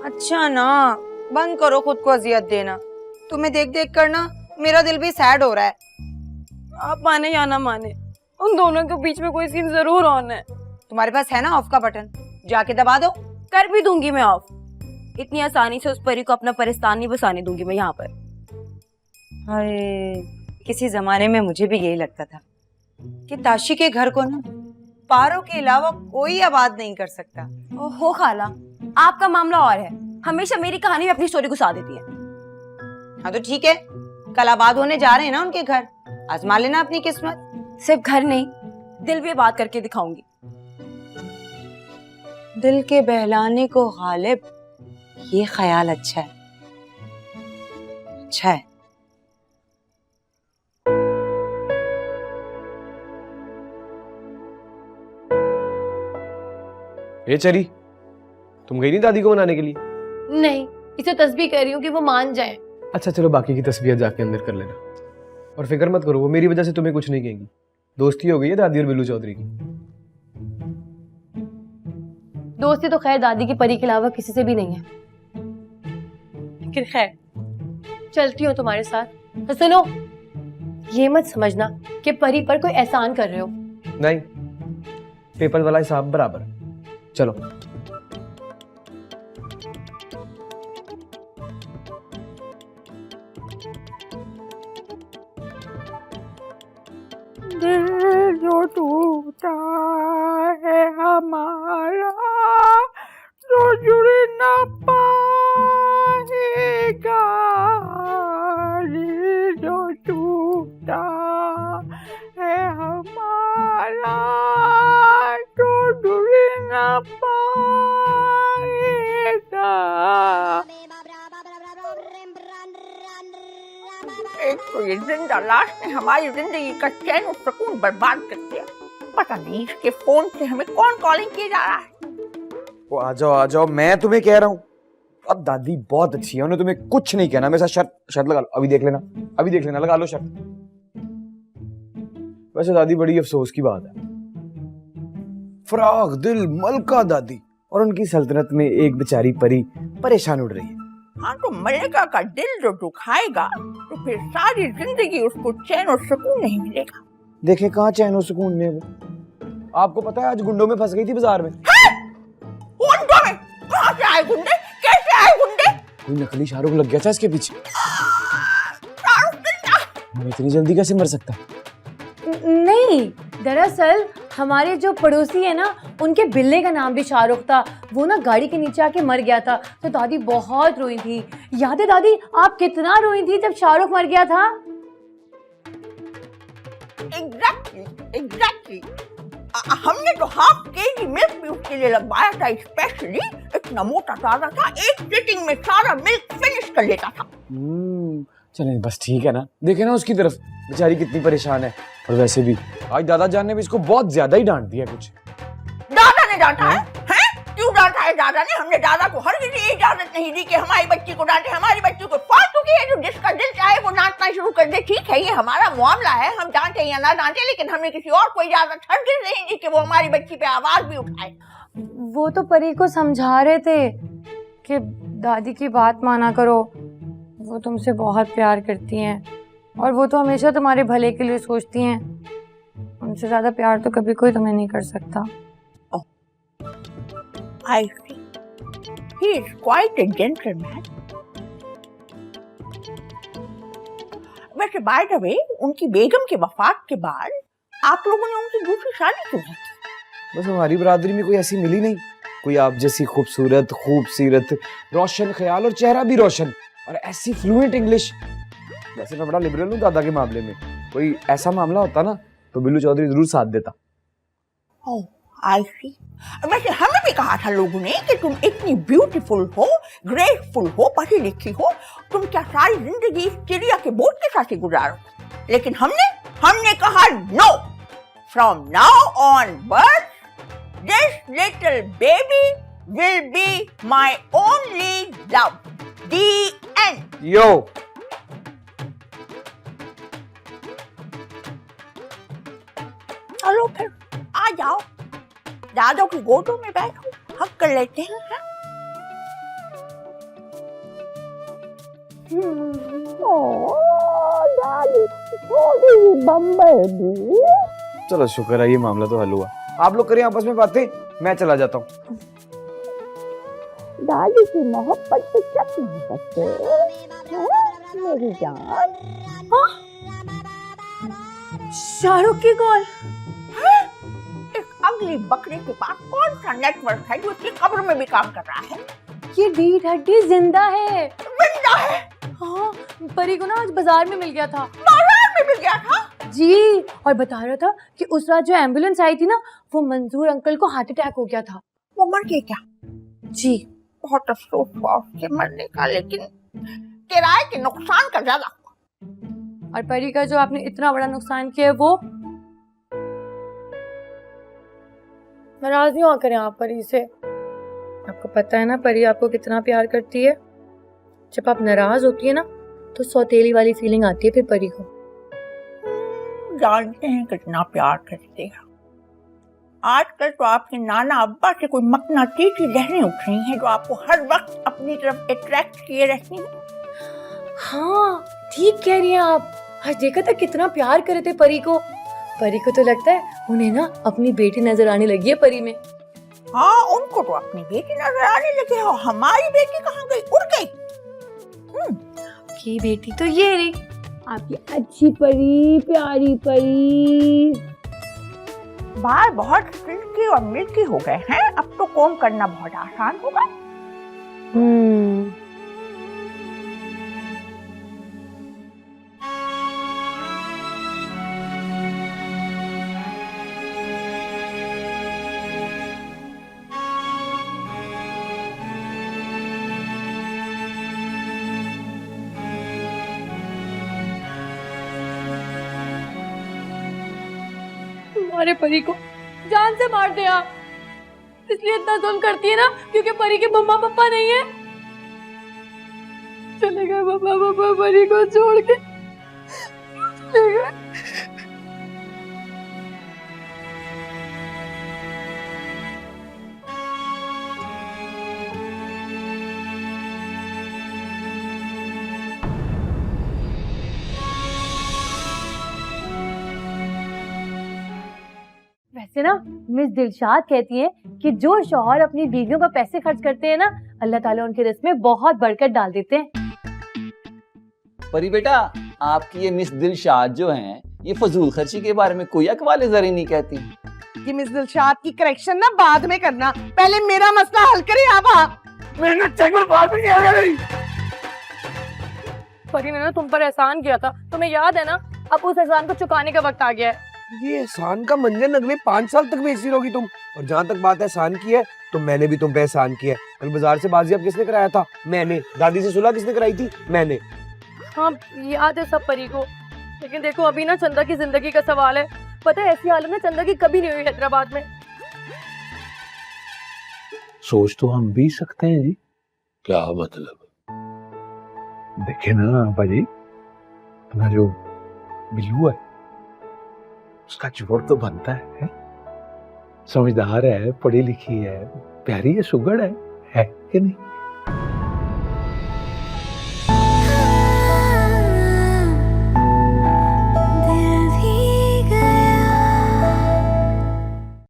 अच्छा ना, बंद करो खुद को अजियत देना। तुम्हें देख देख कर ना मेरा दिल भी सैड हो रहा है। आप माने या ना माने, उन दोनों के बीच में कोई सीन जरूर ऑन है। तुम्हारे पास है ना ऑफ का बटन, जाके दबा दो। कर भी दूंगी मैं ऑफ। इतनी आसानी से उस परी को अपना परिस्तान नहीं बसाने दूंगी मैं यहाँ पर। अरे किसी जमाने में मुझे भी यही लगता था कि ताशी के घर को ना पारो के अलावा कोई आबाद नहीं कर सकता। ओहो खाला, आपका मामला और है। हमेशा मेरी कहानी में अपनी स्टोरी घुसा देती है। हाँ तो ठीक है, कल आबाद होने जा रहे हैं ना उनके घर, आजमा लेना अपनी किस्मत। सिर्फ घर नहीं, दिल भी आबाद करके दिखाऊंगी। दिल के बहलाने को गालिब, ये ख्याल अच्छा है, अच्छा है। ये चरी, तुम गई नहीं दादी को मनाने के लिए? नहीं, इसे तस्बीह कर रही हूँ कि वो मान जाए। अच्छा चलो, बाकी की तस्बीह जाके अंदर कर लेना। और फिक्र मत करो, वो मेरी वजह से तुम्हें कुछ नहीं कहेंगी। दोस्ती हो गई है दादी और बिल्लू चौधरी की। दोस्ती तो खैर दादी की परी के अलावा किसी से भी नहीं है, लेकिन खैर चलती हूँ तुम्हारे साथ। तो सुनो, ये मत समझना कि परी पर कोई एहसान कर रहे हो। नहीं, पेपर वाला हिसाब बराबर। चलो। दिल जो टूटा है हमारा, जो जुड़ न पाएगा। दिल जो टूटा है हमारा, जो जुड़ न पाएगा। एक तो ये जिंदा लाश ने हमारी जिंदगी का चैन और सुकून बर्बाद कर दिया। पता नहीं इसके फोन से हमें कौन कॉलिंग किए जा रहा है। वो आ जाओ, मैं तुम्हें कह रहा हूँ। अब दादी बहुत अच्छी है, उन्हें तुम्हें कुछ नहीं कहना। मेरे साथ शर्त लगा लो, अभी देख लेना, लगा लो शर्त। वैसे दादी बड़ी अफसोस की बात है, फराग दिल मलका दादी और उनकी सल्तनत में एक बेचारी परी परेशान उड़ रही है। हाँ तो मलिका का दिल जो दुखाएगा तो फिर सारी जिंदगी उसको चैन और सुकून नहीं मिलेगा। देखे कहाँ चैन और सुकून में वो। आपको पता है आज गुंडों में फंस गई थी बाजार में। गुंडों में? कहाँ से आए गुंडे? कैसे आए गुंडे? कोई नकली शाहरुख लग गया था इसके पीछे। शाहरुख जिंदा? इतनी जल्दी कैसे मर सकता? नहीं, दरअसल हमारे जो पड़ोसी है ना, उनके बिल्ले का नाम भी शाहरुख था। वो ना गाड़ी के नीचे आके मर गया था, तो दादी बहुत रोई थी। याद है दादी, आप कितना रोई थी जब शाहरुख मर गया था? एग्जैक्टली। हमने तो हाफ केजी मिल्क भी उसके लिए लगवाया था स्पेशली। इतना मोटा ताजा था, एक सिटिंग में सारा मिल्क फिनिश कर लेता था। चले बस ठीक है ना, देखे ना उसकी तरफ, बेचारी कितनी परेशान है। और वैसे भी आज दादा जान ने भी इसको बहुत ज्यादा ही डांट दिया कुछ। दादा ने डांटा है? क्यों डांटा है दादा ने? हमने दादा को हर किसी इजाजत नहीं दी कि हमारी बच्ची को डांटे। हमारी बच्ची को फालतू की है, जो जिसका दिल चाहे वो डांटना शुरू कर दे। ठीक है, ये हमारा मामला है, हम डांटे या ना डांटे, लेकिन हमने किसी और को इजाजत हरगिज़ नहीं दी कि वो हमारी बच्ची पे आवाज भी उठाए। वो तो परी को समझा रहे थे कि दादी की बात माना करो, वो तुमसे बहुत प्यार करती हैं और वो तो हमेशा तुम्हारे भले के लिए सोचती हैं। उनसे ज्यादा प्यार तो कभी कोई तुम्हें नहीं कर सकता। I see. He is quite a gentleman. वैसे बाय द वे, उनकी बेगम के वफात के बाद आप लोगों ने उनकी दूसरी शादी क्यों की? बस हमारी बरादरी में कोई ऐसी मिली नहीं, कोई आप जैसी खूबसूरत, खूबसीरत, रोशन ख्याल और चेहरा भी रोशन और ऐसी फ्लुएंट इंग्लिश। वैसे मैं बड़ा लिबरल हूँ दादा के मामले में, कोई ऐसा मामला होता ना तो बिल्लू चौधरी जरूर साथ देता। ओह, आई सी। वैसे हमें भी कहा था लोगों ने कि तुम इतनी ब्यूटीफुल हो, ग्रेसफुल हो, पढ़ी लिखी हो, तुम क्या सारी जिंदगी इस चिड़िया के बोझ के साथ ही गुजारो। लेकिन हमने कहा no, from now onwards this little baby will be my only love. The end. Yo चलो फिर आ जाओ, दादों की गोदों में बैठो, हक कर लेते हैं। चलो शुक्र है ये मामला तो हल हुआ। आप लोग करें आपस में बातें, मैं चला जाता हूँ। दादी की मोहब्बत से चक नहीं सकते मेरी जान। शाहरुख की कॉल। एक अगली बकरी के पास कौन सा नेटवर्क है जो उसकी कब्र में भी काम कर रहा है? ये D30 जिंदा है। जिंदा है? हाँ, परी को ना आज बाजार में मिल गया था। बाजार में मिल गया था? जी, और बता रहा था कि उस रात जो एम्बुलेंस आई थी ना, वो मंजूर अंकल को हार्ट अटैक हो गया था। वो मर गए क्या? जी। बहुत अफसोस हुआ उसके मरने का, लेकिन किराए के नुकसान का ज्यादा हुआ। और परी का जो आपने इतना बड़ा नुकसान किया है वो नाराज नहीं हुआ करें आप परी से। आपको पता है ना परी आपको कितना प्यार करती है। जब आप नाराज होती है ना तो सौतेली वाली फीलिंग आती है फिर परी को। जानते हैं कितना प्यार करते हैं। आजकल तो आपके नाना अब्बा से कोई मकनातीसी लहरें उठ रही हैं जो आपको हर वक्त अपनी तरफ अट्रैक्ट किए रहती हैं। हाँ, ठीक कह रही हैं आप। आज देखा था कितना प्यार करे थे परी को। परी को तो लगता है उन्हें ना अपनी बेटी नजर आने लगी है परी में। हाँ, उनको तो अपनी बेटी नजर आने लगी है। हमारी बेटी कहाँ गई? उड़ गई। की बेटी तो ये रही, आपकी अच्छी परी, प्यारी परी। बाल बहुत सिल्की और मिल्की हो गए हैं। अब तो कोम करना बहुत आसान होगा। हमारे परी को जान से मार दे आप। इसलिए इतना जुल्म करती है ना क्योंकि परी के मम्मा पापा नहीं है। चले गए मम्मा पापा परी को छोड़ के, चले गए। वैसे ना मिस दिलशाद कहती है कि जो शौहर अपनी बीवियों पर पैसे खर्च करते हैं ना, अल्लाह ताला उनके रिस्क में बहुत बरकत डाल देते हैं। परी बेटा, आपकी ये मिस दिलशाद जो हैं, ये फजूल खर्ची के बारे में कोई अकवाले ज़री नहीं कहती। कि मिस दिलशाद की करेक्शन ना बाद में करना, पहले मेरा मसला हल करे आप। परी ने ना तुम पर एहसान किया था, तुम्हें याद है ना? अब उस एहसान को चुकाने का वक्त आ गया है। ये एहसान का मंजन अगले 5 साल तक बेचती रहोगी तुम। और जहाँ तक बात एहसान की है तो मैंने भी तुम पे एहसान किया है। कल बाजार से बाजियाब किसने कराया था? मैंने। दादी से सुलह किसने कराई थी? मैंने। हाँ, याद है सब परी को। लेकिन देखो अभी ना चंदा की जिंदगी का सवाल है। पता है ऐसी हालत में चंदा की कभी नहीं हुई हैदराबाद में। सोच तो हम भी सकते हैं जी। क्या मतलब? देखे ना भाजी, अपना जो बिल्लू है उसका जोड़ तो बनता है? समझदार है, पढ़ी लिखी है, प्यारी है, सुगड़ है कि नहीं?